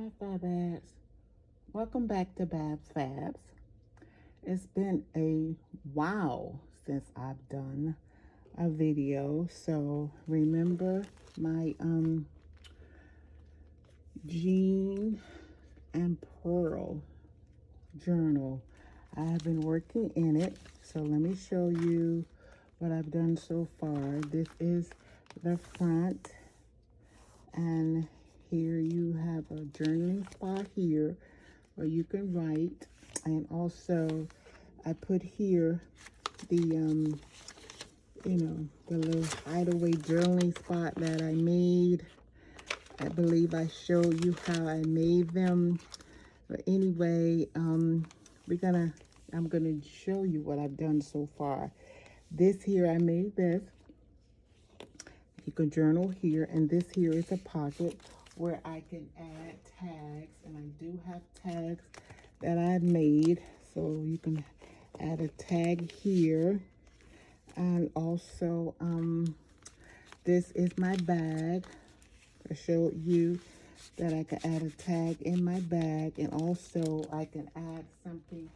Hi, Fabs. Welcome back to Babs Fabs. It's been a while since I've done a video, so remember my Jean and Pearl journal. I have been working in it, so let me show you what I've done so far. This is the front, and here you have a journaling spot here where you can write, and also I put here the the little hideaway journaling spot that I made. I believe I showed you how I made them, but anyway, I'm gonna show you what I've done so far. This here, I made this. You can journal here, and this here is a pocket where I can add tags, and I do have tags that I've made, so you can add a tag here. And also this is my bag. I showed you that I can add a tag in my bag, and also I can add something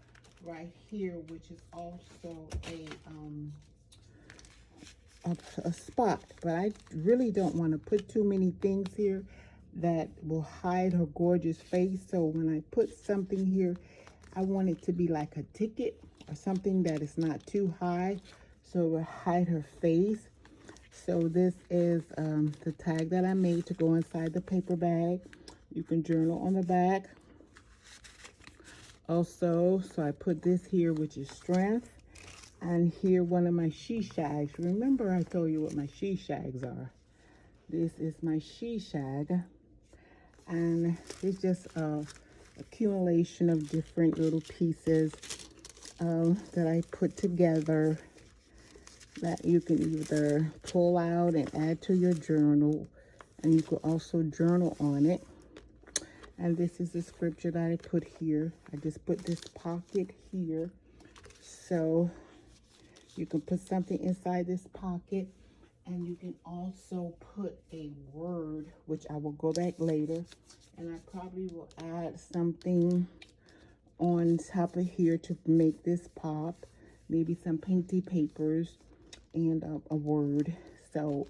right here, which is also a spot. But I really don't want to put too many things here that will hide her gorgeous face. So when I put something here, I want it to be like a ticket or something that is not too high, so it will hide her face. So this is the tag that I made to go inside the paper bag. You can journal on the back. Also, so I put this here, which is strength. And here, one of my she shags. Remember I told you what my she shags are. This is my she shag. And it's just a accumulation of different little pieces that I put together that you can either pull out and add to your journal, and you could also journal on it. And this is the scripture that I put here. I just put this pocket here, so you can put something inside this pocket, and you can also put a word, which I will go back later, and I probably will add something on top of here to make this pop, maybe some painty papers and a word. So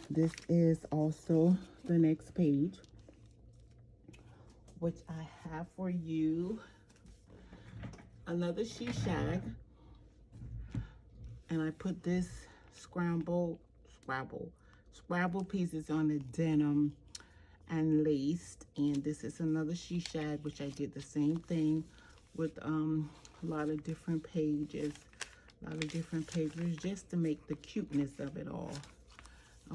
this is also the next page, which I have for you another she shag, and I put this scrabble pieces on the denim and laced. And this is another she shag, which I did the same thing with a lot of different pages, just to make the cuteness of it all.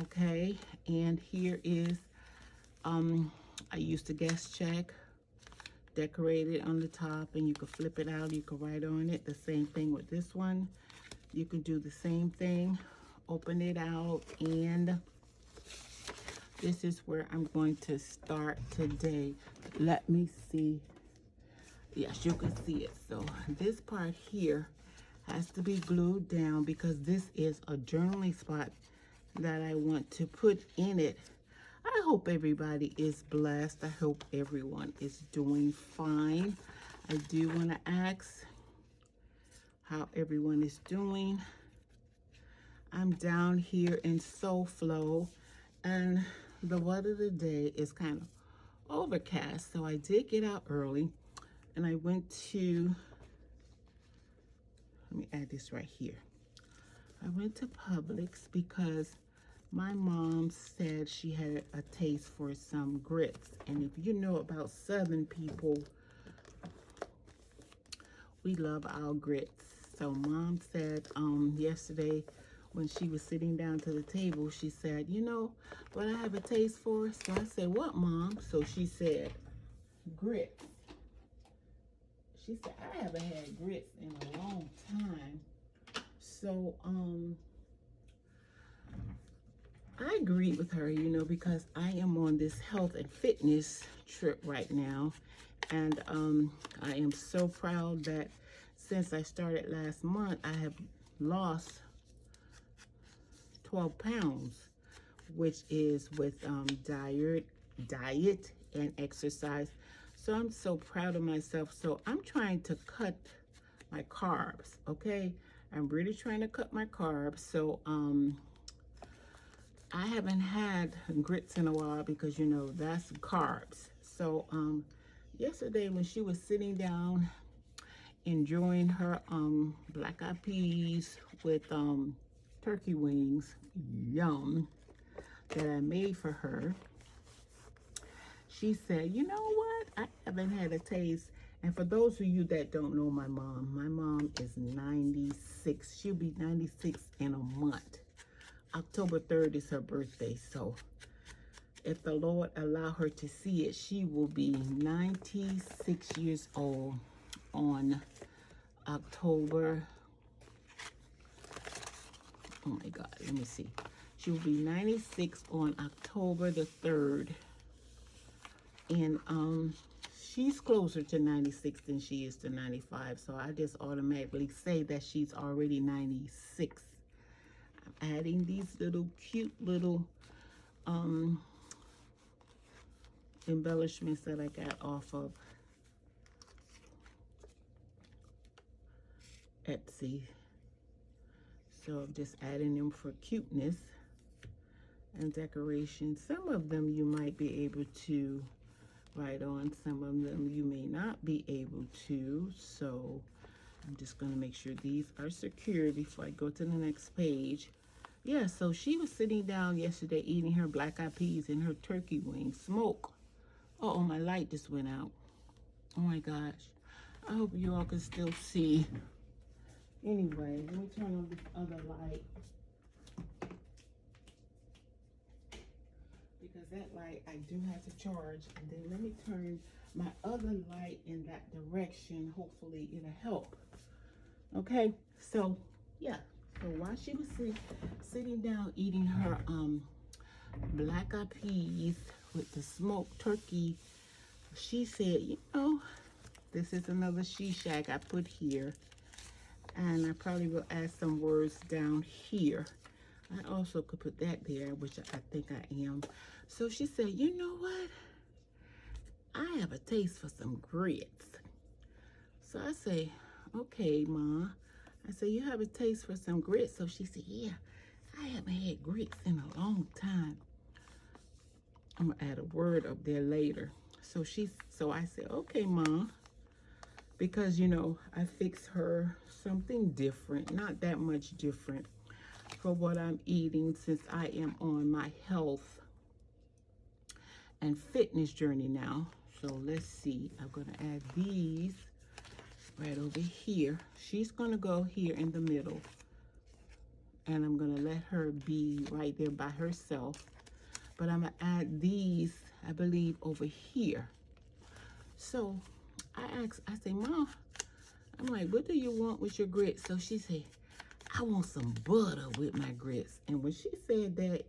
Okay, and here is I used a guest check, decorated on the top, and you can flip it out, you can write on it. The same thing with this one. You can do the same thing, open it out, and this is where I'm going to start today. Let me see. Yes, you can see it. So this part here has to be glued down because this is a journaling spot that I want to put in it. I hope everybody is blessed. I hope everyone is doing fine. I do want to ask how everyone is doing. I'm down here in SoFlo, and the weather today is kind of overcast, so I did get out early, and I went to, let me add this right here. I went to Publix because my mom said she had a taste for some grits, and if you know about Southern people, we love our grits. So mom said yesterday when she was sitting down to the table, she said, you know what I have a taste for? So I said, what, Mom? So she said, grits. She said, I haven't had grits in a long time. So I agreed with her, you know, because I am on this health and fitness trip right now. And I am so proud that since I started last month, I have lost 12 pounds, which is with diet diet and exercise. So I'm so proud of myself. So I'm trying to cut my carbs, okay? I'm really trying to cut my carbs. So I haven't had grits in a while because, you know, that's carbs. So yesterday when she was sitting down enjoying her black eyed peas with turkey wings, yum, that I made for her, she said, you know what? I haven't had a taste. And for those of you that don't know my mom is 96. She'll be 96 in a month. October 3rd is her birthday. So if the Lord allow her to see it, she will be 96 years old on October. Oh my God, let me see. She will be 96 on October the 3rd. And she's closer to 96 than she is to 95. So I just automatically say that she's already 96. I'm adding these little cute little embellishments that I got off of Etsy. So I'm just adding them for cuteness and decoration. Some of them you might be able to write on, some of them you may not be able to. So I'm just going to make sure these are secure before I go to the next page. Yeah, so she was sitting down yesterday eating her black eyed peas and her turkey wings. Smoke. Oh, my light just went out. Oh my gosh. I hope you all can still see. Anyway, let me turn on this other light, because that light I do have to charge. And then let me turn my other light in that direction. Hopefully it'll help. Okay, so yeah. So while she was sitting down eating her black eyed peas with the smoked turkey, she said, you know, this is another she shack I put here. And I probably will add some words down here. I also could put that there, which I think I am. So she said, you know what? I have a taste for some grits. So I say, okay, Ma. I said, you have a taste for some grits? So she said, yeah, I haven't had grits in a long time. I'm gonna add a word up there later. So I said, okay, Ma. Because, you know, I fixed her something different, not that much different for what I'm eating, since I am on my health and fitness journey now. So let's see, I'm going to add these right over here. She's going to go here in the middle, and I'm going to let her be right there by herself. But I'm going to add these, I believe, over here. So I say, Mom, I'm like, what do you want with your grits? So she said, I want some butter with my grits. And when she said that,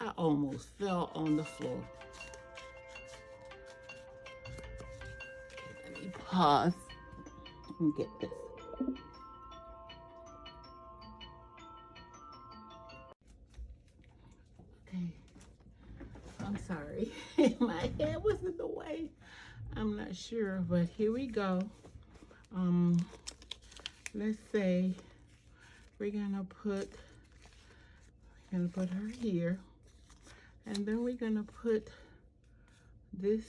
I almost fell on the floor. Let me pause and get this. Okay, I'm sorry. My head was in the way. I'm not sure, but here we go. Let's say we're gonna put her here, and then we're gonna put this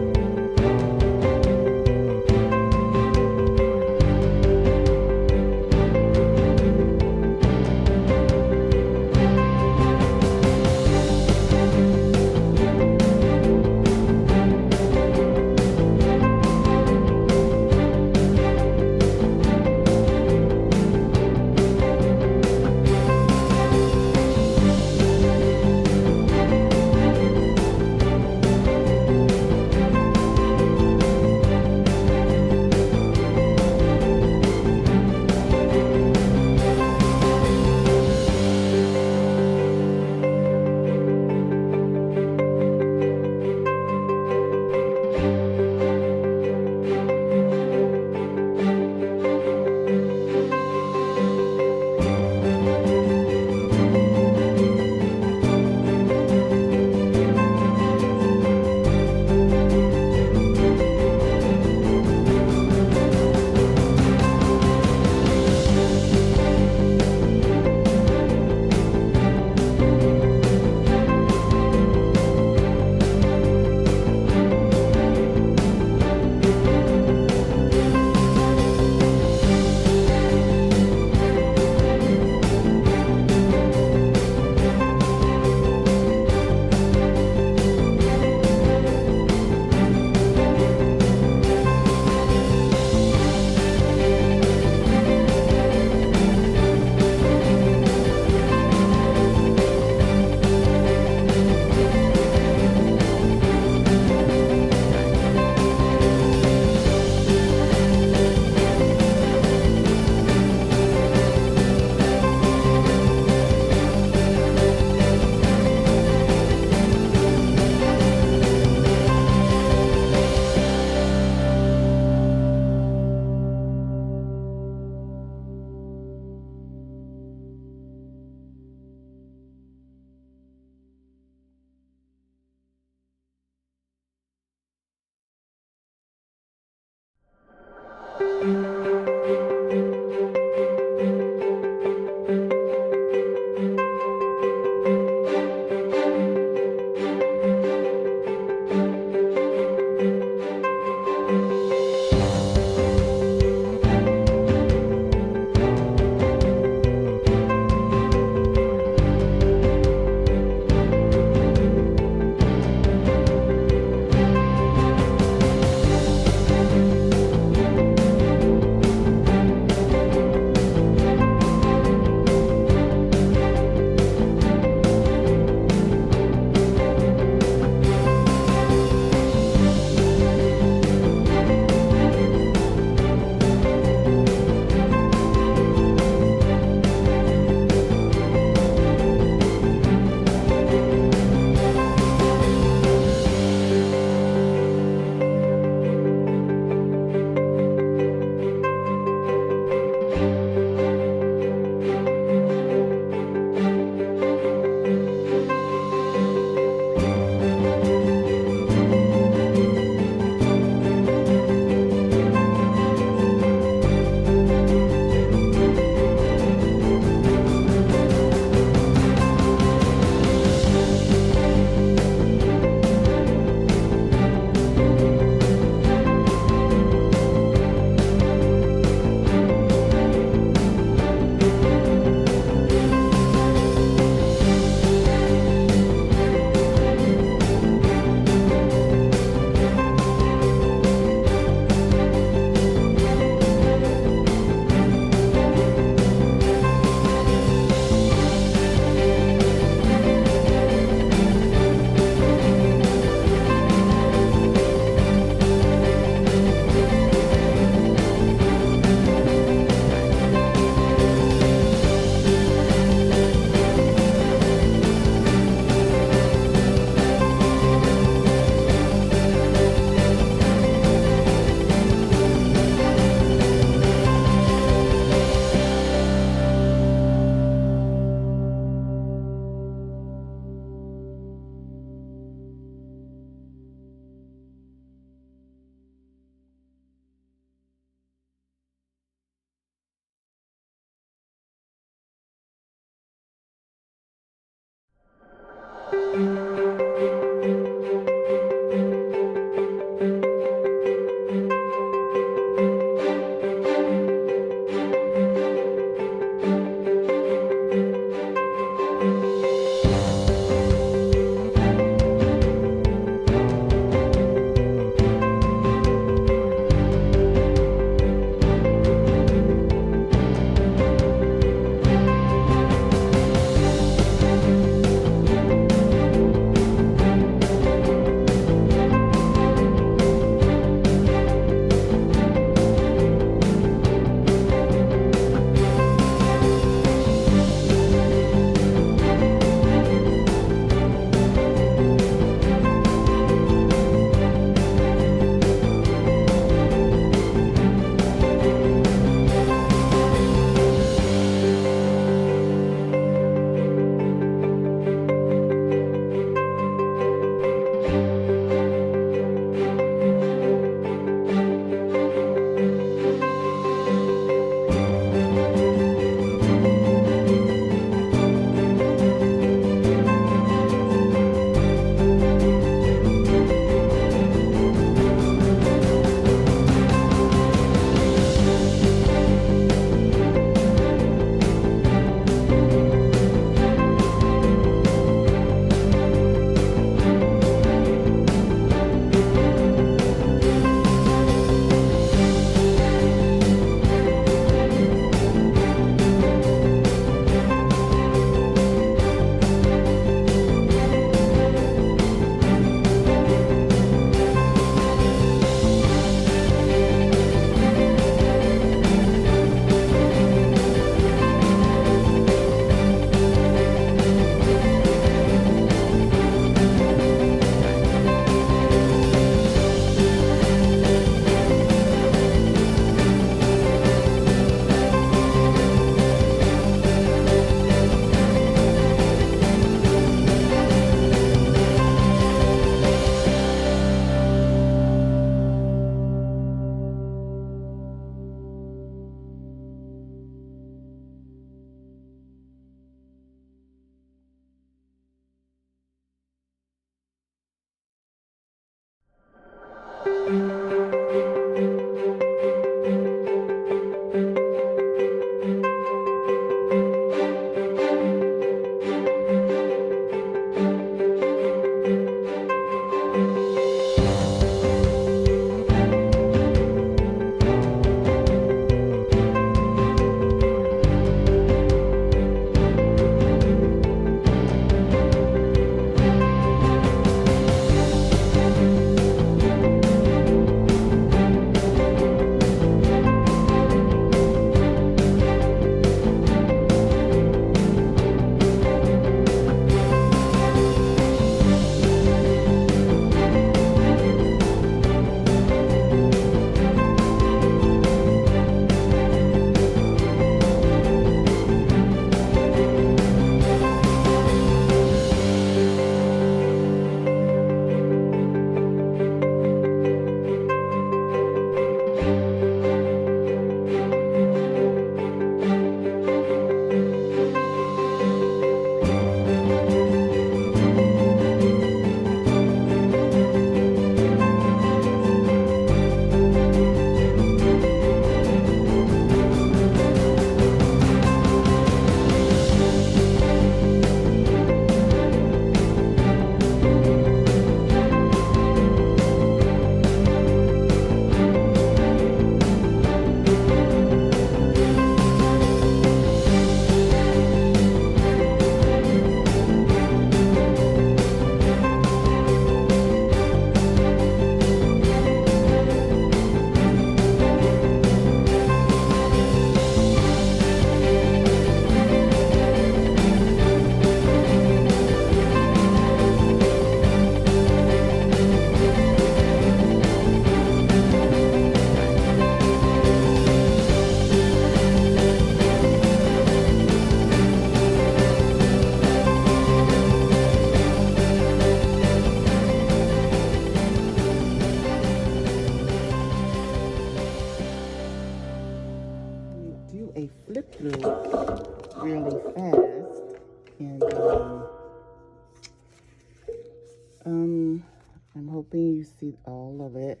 hoping you see all of it.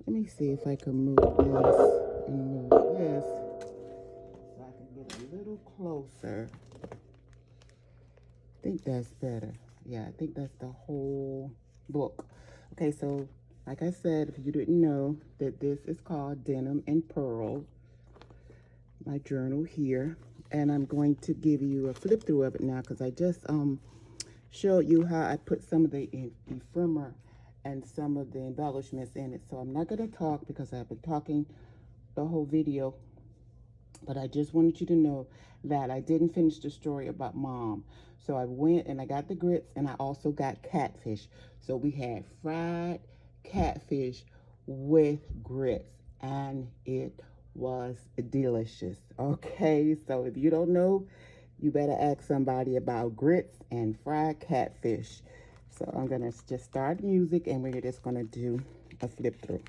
Let me see if I can move this and move this so I can get a little closer. I think that's better. Yeah, I think that's the whole book. Okay, so like I said, if you didn't know, that this is called Denim and Pearl, my journal here. And I'm going to give you a flip through of it now because I just showed you how I put some of the ephemera and some of the embellishments in it. So I'm not going to talk because I've been talking the whole video, but I just wanted you to know that I didn't finish the story about Mom. So I went and I got the grits, and I also got catfish. So we had fried catfish with grits, and it was delicious. Okay, so if you don't know, you better ask somebody about grits and fried catfish. So I'm gonna just start music, and we're just gonna do a flip through.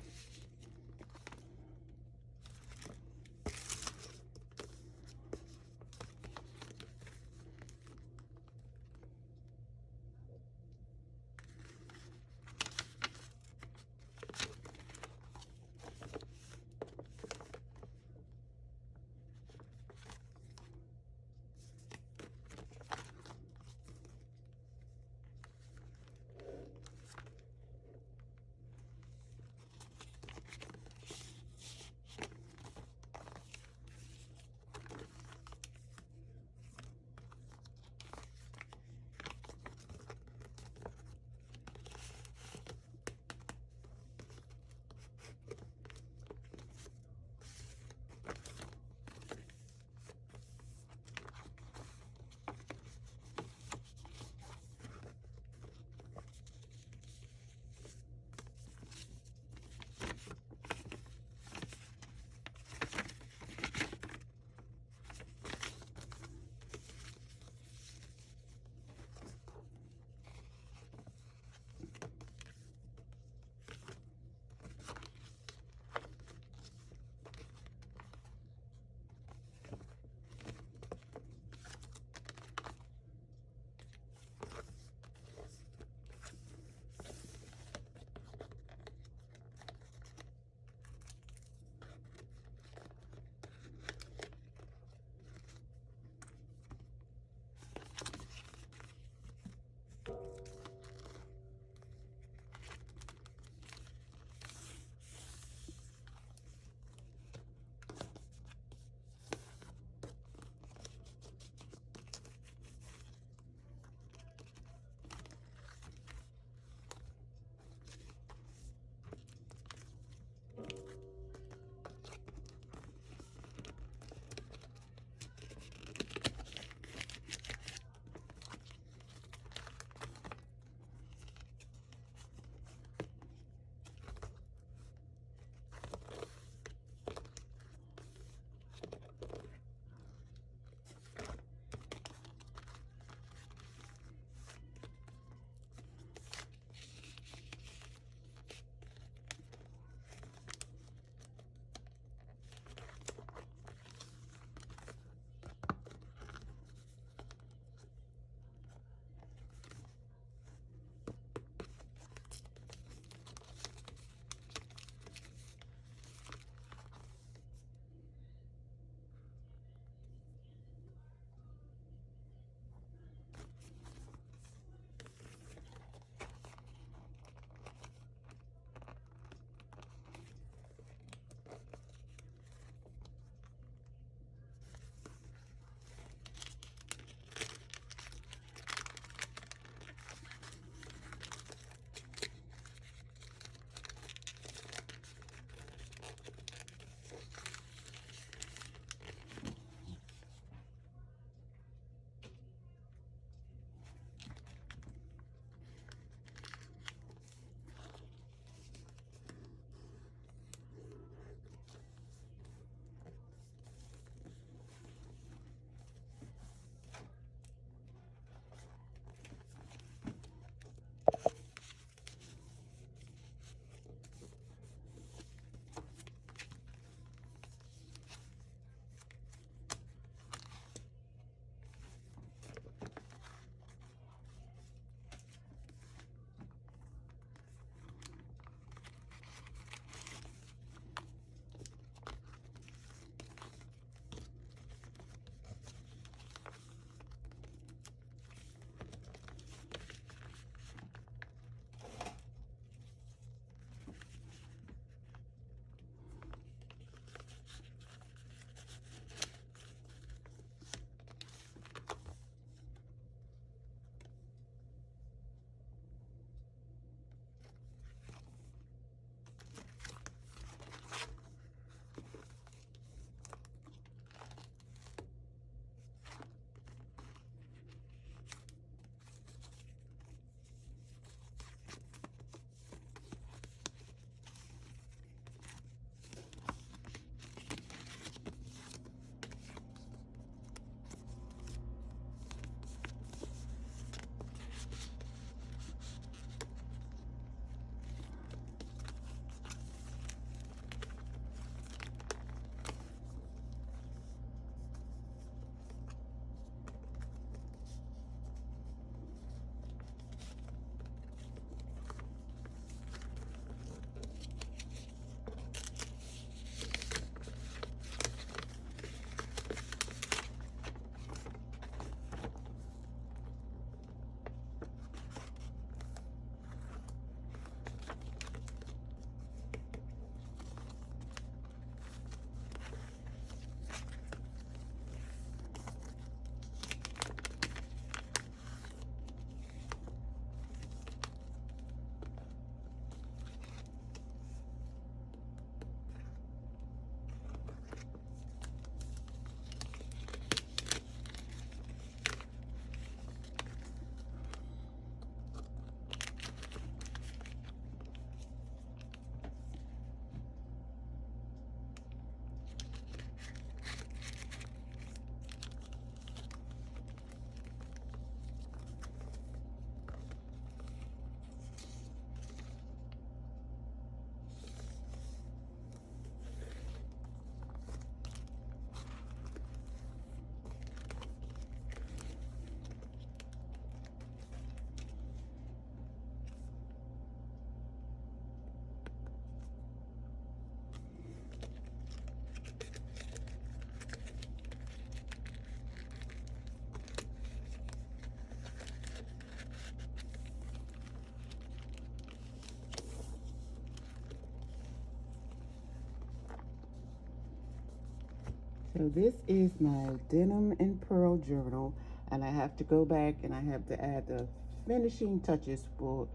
So this is my Denim and Pearl journal, and I have to go back and I have to add the finishing touches for,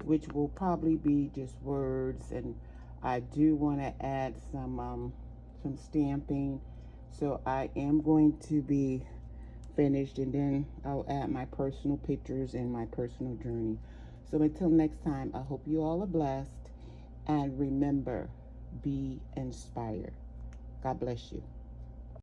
which will probably be just words, and I do want to add some stamping. So I am going to be finished, and then I'll add my personal pictures and my personal journey. So until next time, I hope you all are blessed, and remember, be inspired. God bless you.